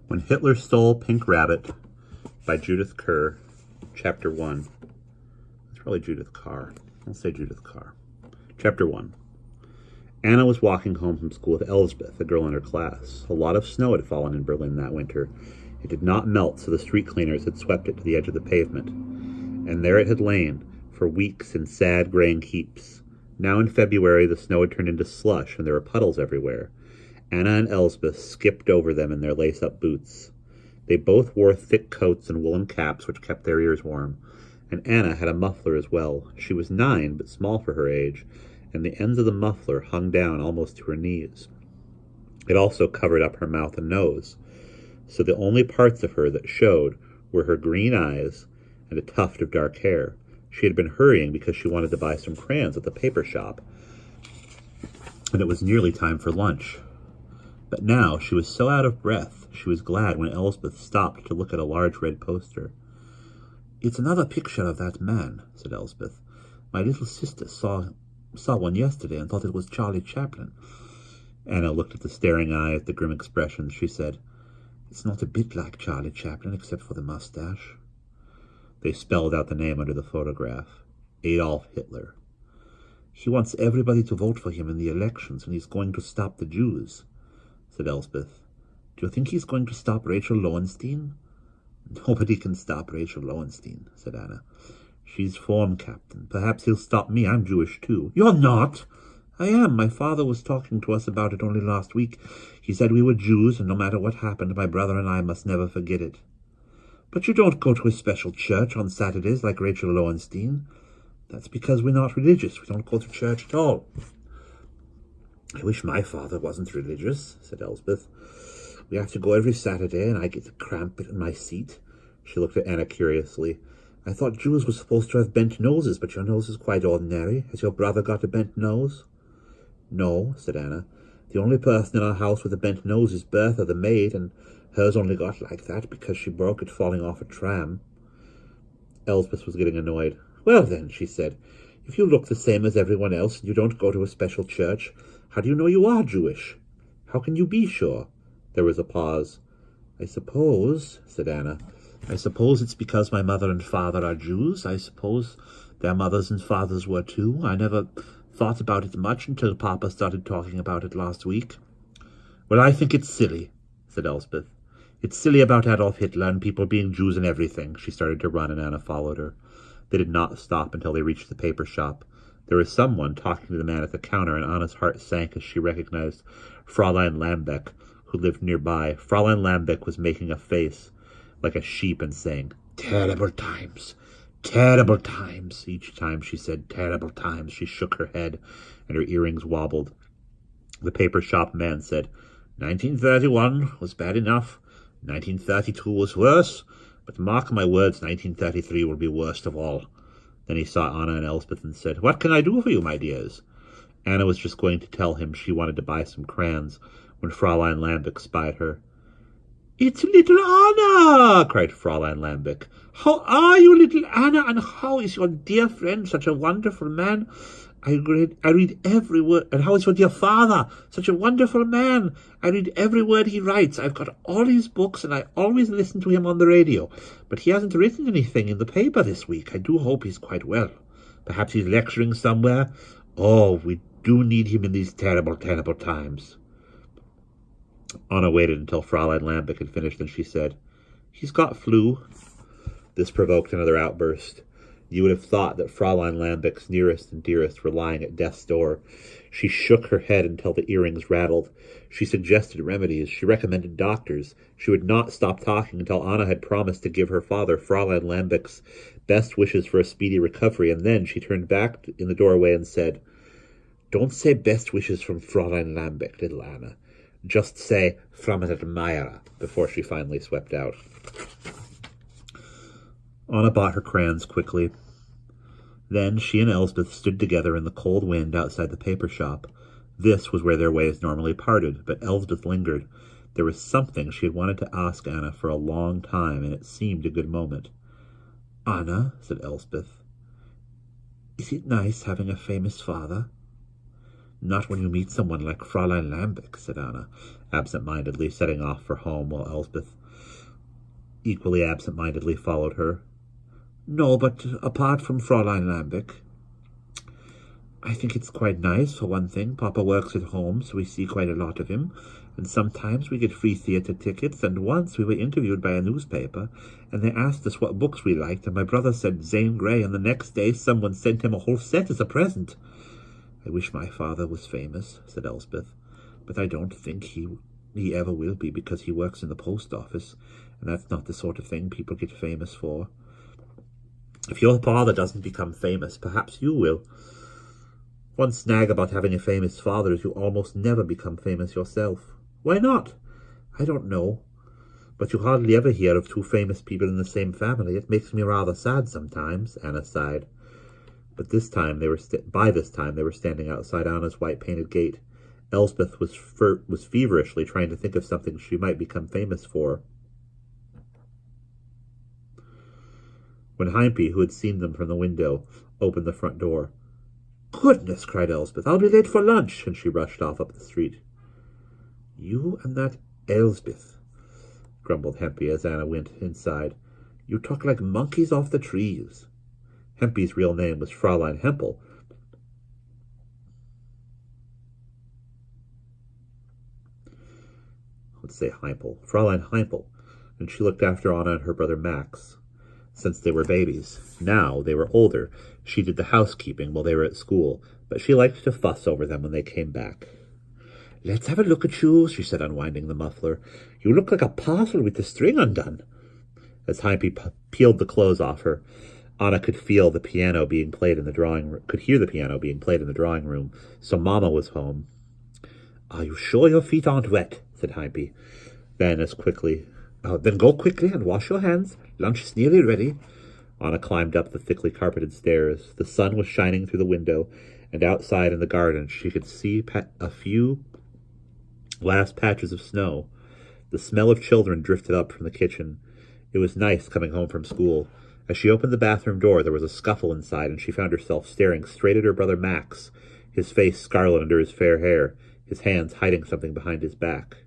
When Hitler Stole Pink Rabbit by Judith Kerr, Chapter 1. It's probably Judith Carr. I'll say Judith Carr. Chapter 1. Anna was walking home from school with Elsbeth, a girl in her class. A lot of snow had fallen in Berlin that winter. It did not melt, so the street cleaners had swept it to the edge of the pavement. And there it had lain, for weeks in sad graying heaps. Now in February the snow had turned into slush, and there were puddles everywhere. Anna and Elsbeth skipped over them in their lace-up boots. They both wore thick coats and woolen caps which kept their ears warm, and Anna had a muffler as well. She was 9, but small for her age, and the ends of the muffler hung down almost to her knees. It also covered up her mouth and nose, so the only parts of her that showed were her green eyes and a tuft of dark hair. She had been hurrying because she wanted to buy some crayons at the paper shop, and it was nearly time for lunch. But now she was so out of breath, she was glad when Elsbeth stopped to look at a large red poster. "It's another picture of that man," said Elsbeth. "My little sister saw one yesterday and thought it was Charlie Chaplin." Anna looked at the staring eyes, the grim expressions. She said, "It's not a bit like Charlie Chaplin, except for the mustache." They spelled out the name under the photograph. Adolf Hitler. "He wants everybody to vote for him in the elections, and he's going to stop the Jews," said Elsbeth. "Do you think he's going to stop Rachel Lowenstein?" "Nobody can stop Rachel Lowenstein," said Anna. "She's form captain. Perhaps he'll stop me. I'm Jewish, too." "You're not!" "I am. My father was talking to us about it only last week. He said we were Jews, and no matter what happened, my brother and I must never forget it." "But you don't go to a special church on Saturdays like Rachel Lowenstein." "That's because we're not religious. We don't go to church at all." "I wish my father wasn't religious," said Elsbeth. "We have to go every Saturday, and I get a cramp in my seat." She looked at Anna curiously. "I thought Jews were supposed to have bent noses, but your nose is quite ordinary. Has your brother got a bent nose?" "No," said Anna. "The only person in our house with a bent nose is Bertha, the maid, and hers only got like that because she broke it falling off a tram." Elsbeth was getting annoyed. "Well then," she said, "if you look the same as everyone else and you don't go to a special church, how do you know you are Jewish? How can you be sure?" There was a pause. "I suppose," said Anna, "I suppose it's because my mother and father are Jews. I suppose their mothers and fathers were too. I never thought about it much until Papa started talking about it last week." "Well, I think it's silly," said Elsbeth. "It's silly about Adolf Hitler and people being Jews and everything." She started to run, and Anna followed her. They did not stop until they reached the paper shop. There was someone talking to the man at the counter, and Anna's heart sank as she recognized Fräulein Lambeck, who lived nearby. Fräulein Lambeck was making a face like a sheep and saying, "Terrible times, terrible times." Each time she said "terrible times," she shook her head, and her earrings wobbled. The paper shop man said, 1931 was bad enough. 1932 was worse. But mark my words, 1933 will be worst of all." Then he saw Anna and Elsbeth and said, "What can I do for you, my dears?" Anna was just going to tell him she wanted to buy some crayons when Fräulein Lambeck spied her. "It's little Anna!" cried Fräulein Lambeck. "How are you, little Anna, and how is your dear friend, such a wonderful man? I read every word. And how is your dear father, such a wonderful man? I read every word he writes. I've got all his books, and I always listen to him on the radio. But he hasn't written anything in the paper this week. I do hope he's quite well. Perhaps he's lecturing somewhere. Oh, we do need him in these terrible, terrible times." Anna waited until Fräulein Lambeck had finished, and she said, "He's got flu." This provoked another outburst. You would have thought that Fräulein Lambeck's nearest and dearest were lying at death's door. She shook her head until the earrings rattled. She suggested remedies. She recommended doctors. She would not stop talking until Anna had promised to give her father, Fräulein Lambeck's, best wishes for a speedy recovery, and then she turned back in the doorway and said, "Don't say best wishes from Fräulein Lambeck, little Anna. Just say from an admirer," before she finally swept out. Anna bought her crayons quickly. Then she and Elsbeth stood together in the cold wind outside the paper shop. This was where their ways normally parted, but Elsbeth lingered. There was something she had wanted to ask Anna for a long time, and it seemed a good moment. "Anna," said Elsbeth, "is it nice having a famous father?" Not when you meet someone like Fräulein Lambic, said Anna, absent-mindedly setting off for home, while Elspeth equally absent-mindedly followed her. No, but apart from Fräulein Lambic, I think it's quite nice, for one thing. Papa works at home, so we see quite a lot of him, and sometimes we get free theatre tickets, and once we were interviewed by a newspaper, and they asked us what books we liked, and my brother said Zane Grey, and the next day someone sent him a whole set as a present. I wish my father was famous, said Elspeth, but I don't think he ever will be, because he works in the post office, and that's not the sort of thing people get famous for. If your father doesn't become famous, perhaps you will. One snag about having a famous father is you almost never become famous yourself. Why not? I don't know. But you hardly ever hear of two famous people in the same family. It makes me rather sad sometimes, Anna sighed. But by this time they were standing outside Anna's white-painted gate. Elspeth was feverishly trying to think of something she might become famous for. When Heimpy, who had seen them from the window, opened the front door. Goodness, cried Elspeth, I'll be late for lunch, and she rushed off up the street. You and that Elspeth, grumbled Hempy as Anna went inside. You talk like monkeys off the trees. Hempy's real name was Fräulein Hempel. Let's say Heimpel. Fräulein Heimpel, and she looked after Anna and her brother Max since they were babies. Now they were older. She did the housekeeping while they were at school, but she liked to fuss over them when they came back. Let's have a look at you, she said, unwinding the muffler. You look like a parcel with the string undone. As Heimpy peeled the clothes off her, Anna could hear the piano being played in the drawing room, so Mama was home. Are you sure your feet aren't wet? Said Heimpy. Then go quickly and wash your hands. Lunch is nearly ready. Anna climbed up the thickly carpeted stairs. The sun was shining through the window, and outside in the garden she could see a few last patches of snow. The smell of children drifted up from the kitchen. It was nice coming home from school. As she opened the bathroom door, there was a scuffle inside, and she found herself staring straight at her brother Max, his face scarlet under his fair hair, his hands hiding something behind his back.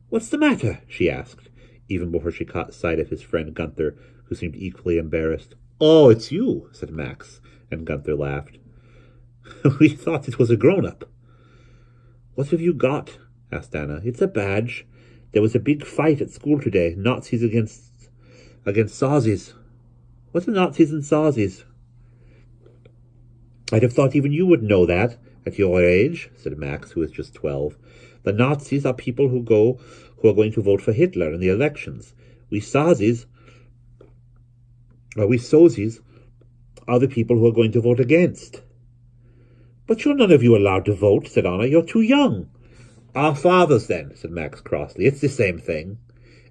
What's the matter? She asked, even before she caught sight of his friend Gunther, who seemed equally embarrassed. Oh, it's you, said Max, and Gunther laughed. We thought it was a grown-up. What have you got? Asked Anna. It's a badge. There was a big fight at school today, Nazis against Sozzies. What are Nazis and Sozzies? I'd have thought even you would know that, at your age, said Max, who was just 12. The Nazis are people who are going to vote for Hitler in the elections. We Sozzies are the people who are going to vote against. But you're none of you allowed to vote, said Anna. You're too young. Our fathers, then, said Max crossly. It's the same thing.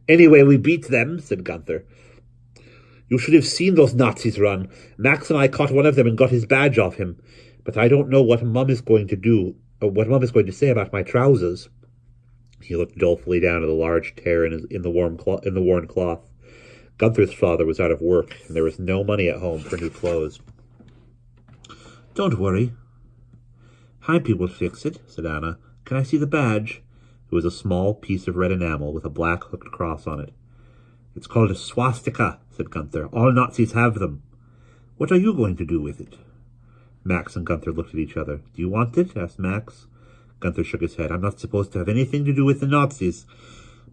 Anyway, we beat them, said Gunther. You should have seen those Nazis run. Max and I caught one of them and got his badge off him. But I don't know what Mum is going to do, or what Mum is going to say about my trousers. He looked dolefully down at a large tear in the worn cloth. Gunther's father was out of work, and there was no money at home for new clothes. Don't worry. Heimpy will fix it, said Anna. Can I see the badge? It was a small piece of red enamel with a black hooked cross on it. It's called a swastika, said Gunther. All Nazis have them. What are you going to do with it? Max and Gunther looked at each other. Do you want it? Asked Max. Gunther shook his head. I'm not supposed to have anything to do with the Nazis.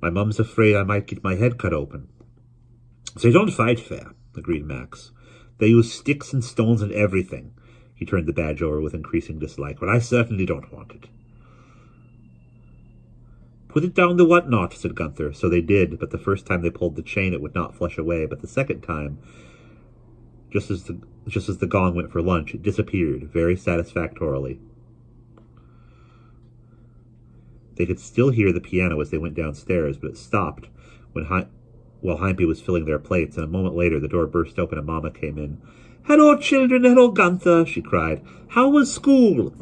My mum's afraid I might get my head cut open. They don't fight fair, agreed Max. They use sticks and stones and everything. He turned the badge over with increasing dislike. But I certainly don't want it. Put it down the whatnot, said Gunther. So they did, but the first time they pulled the chain it would not flush away, but the second time, just as the gong went for lunch, it disappeared, very satisfactorily. They could still hear the piano as they went downstairs, but it stopped while Heimpy was filling their plates, and a moment later the door burst open and Mama came in. Hello, children, hello, Gunther, she cried. How was school?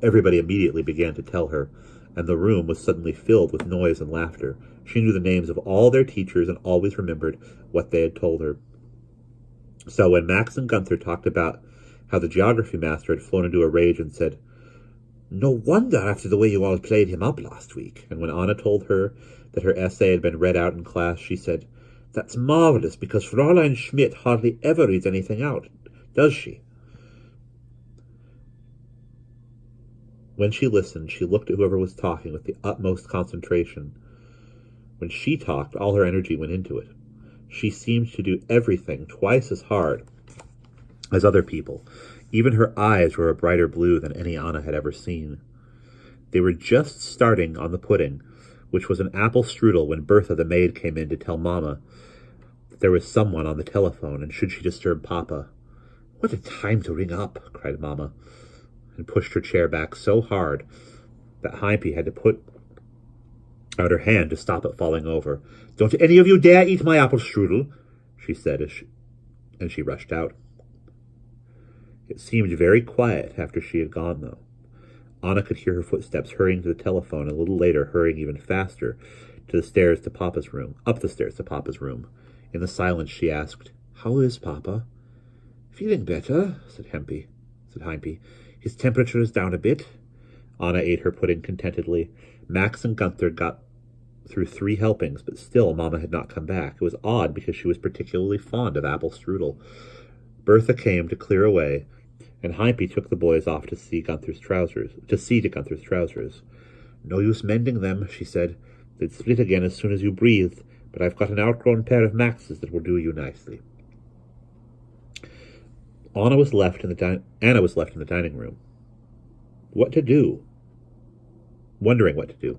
Everybody immediately began to tell her, and the room was suddenly filled with noise and laughter. She knew the names of all their teachers and always remembered what they had told her. So when Max and Gunther talked about how the geography master had flown into a rage and said, No wonder after the way you all played him up last week. And when Anna told her that her essay had been read out in class, she said, That's marvelous, because Fräulein Schmidt hardly ever reads anything out, does she? When she listened, she looked at whoever was talking with the utmost concentration. When she talked, all her energy went into it. She seemed to do everything twice as hard as other people. Even her eyes were a brighter blue than any Anna had ever seen. They were just starting on the pudding, which was an apple strudel, when Bertha the maid came in to tell Mamma that there was someone on the telephone, and should she disturb Papa. What a time to ring up, cried Mamma, and pushed her chair back so hard that Heimpy had to put out her hand to stop it falling over. Don't any of you dare eat my apple strudel, she said, and she rushed out. It seemed very quiet after she had gone, though. Anna could hear her footsteps hurrying to the telephone, and a little later hurrying even faster up the stairs to Papa's room. In the silence she asked, How is Papa? Feeling better, said Heimpy. His temperature is down a bit. Anna ate her pudding contentedly. Max and Gunther got through 3 helpings, but still Mamma had not come back. It was odd, because she was particularly fond of apple strudel. Bertha came to clear away, and Heimpy took the boys off to see to Gunther's trousers. No use mending them, she said. They'd split again as soon as you breathed, but I've got an outgrown pair of Max's that will do you nicely. Anna was left in the dining room. Wondering what to do.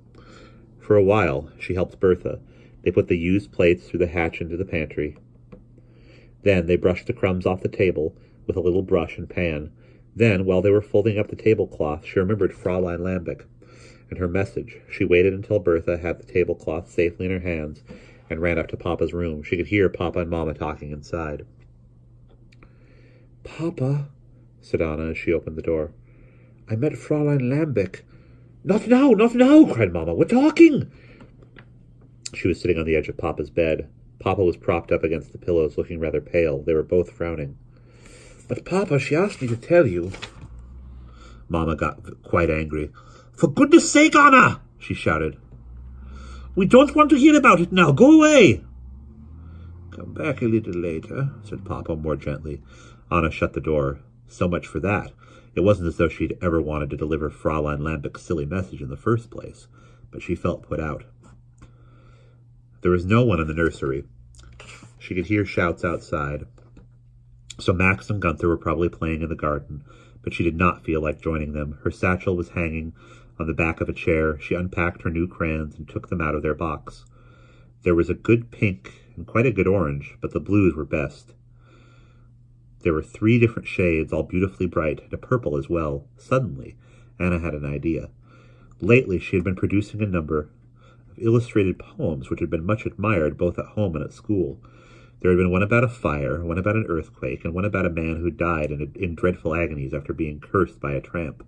For a while, she helped Bertha. They put the used plates through the hatch into the pantry. Then they brushed the crumbs off the table with a little brush and pan. Then, while they were folding up the tablecloth, she remembered Fräulein Lambic and her message. She waited until Bertha had the tablecloth safely in her hands and ran up to Papa's room. She could hear Papa and Mamma talking inside. Papa, said Anna as she opened the door. I met Fräulein Lambic. Not now, cried Mamma. We're talking. She was sitting on the edge of Papa's bed. Papa was propped up against the pillows, looking rather pale. They were both frowning. But, Papa, she asked me to tell you. Mamma got quite angry. For goodness sake, Anna, she shouted. We don't want to hear about it now. Go away. Come back a little later, said Papa more gently. Anna shut the door. So much for that. It wasn't as though she'd ever wanted to deliver Fräulein Lambic's silly message in the first place, but she felt put out. There was no one in the nursery. She could hear shouts outside. So Max and Gunther were probably playing in the garden, but she did not feel like joining them. Her satchel was hanging on the back of a chair. She unpacked her new crayons and took them out of their box. There was a good pink and quite a good orange, but the blues were best. There were 3 different shades, all beautifully bright, and a purple as well. Suddenly, Anna had an idea. Lately, she had been producing a number of illustrated poems which had been much admired both at home and at school. There had been one about a fire, one about an earthquake, and one about a man who died in dreadful agonies after being cursed by a tramp.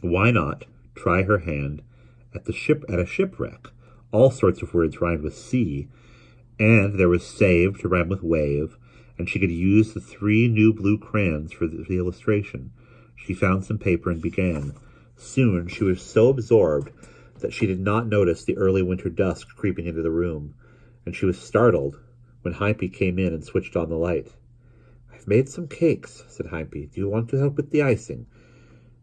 Why not try her hand at a shipwreck? All sorts of words rhymed with sea, and there was save to rhyme with wave, and she could use the 3 new blue crayons for the illustration. She found some paper and began. Soon she was so absorbed that she did not notice the early winter dusk creeping into the room, and she was startled when Heimpy came in and switched on the light. I've made some cakes, said Heimpy. Do you want to help with the icing?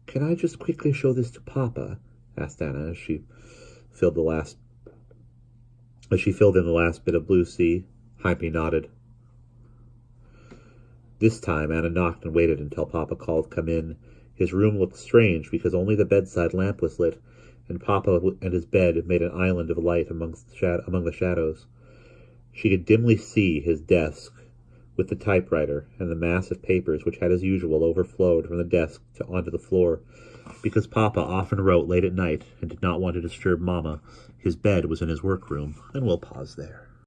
Can I just quickly show this to Papa? Asked Anna as she filled in the last bit of blue sea. Heimpy nodded. This time Anna knocked and waited until Papa called, Come in. His room looked strange because only the bedside lamp was lit, and Papa and his bed made an island of light among the shadows. She could dimly see his desk with the typewriter and the mass of papers which had as usual overflowed from the desk onto the floor. Because Papa often wrote late at night and did not want to disturb Mamma, his bed was in his workroom, and we'll pause there.